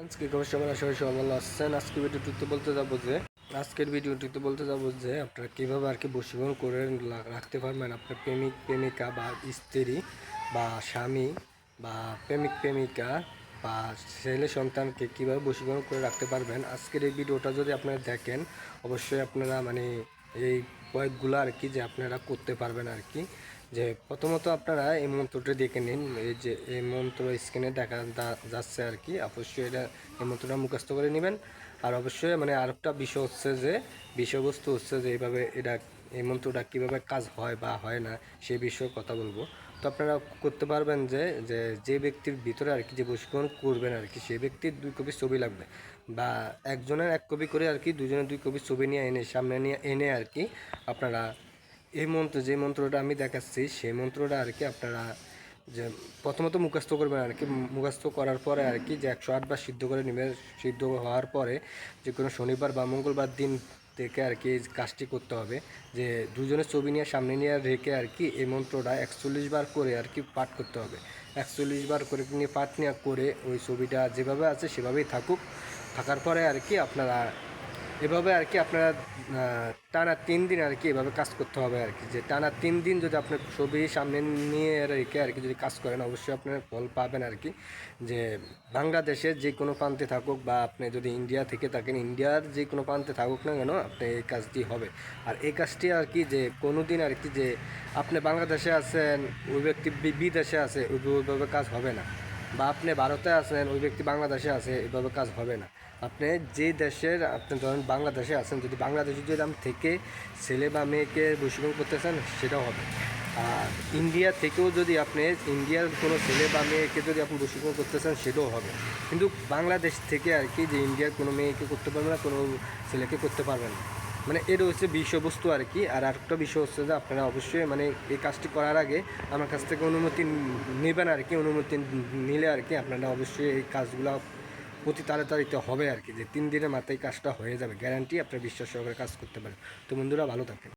আজকে খবর সবার আশা করি সবাই ভালো আসছেন। আজকের ভিডিওটিতে বলতে যাবো যে আপনারা কীভাবে আর কি বশীকরণ করে রাখতে পারবেন আপনার প্রেমিক প্রেমিকা বা স্ত্রী বা স্বামী বা প্রেমিক প্রেমিকা বা ছেলে সন্তানকে কীভাবে বশীকরণ করে রাখতে পারবেন। আজকের এই ভিডিওটা যদি আপনারা দেখেন অবশ্যই আপনারা মানে এই কয়েকগুলো আর কি যে আপনারা করতে পারবেন আর কি। যে প্রথমত আপনারা এই মন্ত্রটি দেখে নিন, এই যে এই মন্ত্র স্ক্রিনে দেখা যাচ্ছে আর কি, অবশ্যই এটা এই মন্ত্রটা মুখস্থ করে নেবেন। আর অবশ্যই মানে আরেকটা বিষয় হচ্ছে যে বিষয়বস্তু হচ্ছে যে এইভাবে এটা এই মন্ত্রটা কীভাবে কাজ হয় বা হয় না সেই বিষয়ে কথা বলবো। তো আপনারা করতে পারবেন যে যে যে ব্যক্তির ভিতরে আর কি যে বশীকরণ করবেন আর কি সেই ব্যক্তির 2 কপি ছবি লাগবে, বা একজনের 1 কপি করে আর কি, দুজনের 2 কপি ছবি নিয়ে এনে সামনে নিয়ে এনে আর কি আপনারা এই মন্ত্র যে মন্ত্রটা আমি দেখাচ্ছি সেই মন্ত্রটা আর কি আপনারা যে প্রথমত মুখস্থ করবেন আর কি। মুখস্থ করার পরে আর কি যে 108 বার সিদ্ধ করে নেবেন। সিদ্ধ হওয়ার পরে যে কোনো শনিবার বা মঙ্গলবার দিন থেকে আর কি এই কাজটি করতে হবে। যে দুজনের ছবি নিয়ে সামনে নিয়ে রেখে আর কি এই মন্ত্রটা 41 বার করে আর কি পাঠ করতে হবে। 41 বার করে নিয়ে পাঠ নেওয়া করে ওই ছবিটা যেভাবে আছে সেভাবেই থাকুক। থাকার পরে আর কি আপনারা এভাবে আর কি আপনারা টানা 3 দিন আর কি এভাবে কাজ করতে হবে আর কি। যে টানা 3 দিন যদি আপনার ছবি সামনে নিয়ে রেখে আর কি যদি কাজ করেন অবশ্যই আপনার ফল পাবেন আর কি। যে বাংলাদেশের যে কোনো প্রান্তে থাকুক বা আপনি যদি ইন্ডিয়া থেকে থাকেন ইন্ডিয়ার যে কোনো প্রান্তে থাকুক না কেন আপনি এই কাজটি হবে। আর এই কাজটি আর কি যে কোনো দিন আর কি যে আপনি বাংলাদেশে আছেন ওই ব্যক্তি বিদেশে আছে ওইভাবে কাজ হবে না, বা আপনি ভারতে আছেন ওই ব্যক্তি বাংলাদেশে আছে এভাবে কাজ হবে না। আপনি যে দেশের আপনি ধরেন বাংলাদেশে আছেন, যদি বাংলাদেশে যদি আপনি থেকে ছেলে বা মেয়েকে বশীকরণ করতে চান সেটাও হবে। আর ইন্ডিয়া থেকেও যদি আপনি ইন্ডিয়ার কোনো ছেলে বা মেয়েকে যদি আপনি বশীকরণ করতে চান সেটাও হবে। কিন্তু বাংলাদেশ থেকে আর কি যে ইন্ডিয়ার কোনো মেয়েকে করতে পারবে না, কোনো ছেলেকে করতে পারবেন না। মানে এটা হচ্ছে বিষয়বস্তু আর কি। আর আরেকটা বিষয় হচ্ছে যে আপনারা অবশ্যই মানে এই কাজটি করার আগে আমার কাছ থেকে অনুমতি নেবেন আর কি। অনুমতি নিলে আর কি আপনারা অবশ্যই এই কাজগুলো অতি তাড়াতাড়িতে হবে আর কি। যে 3 দিনের মাথায় কাজটা হয়ে যাবে, গ্যারান্টি, আপনার বিশ্বাস সহকারে কাজ করতে পারেন। তো বন্ধুরা ভালো থাকেন।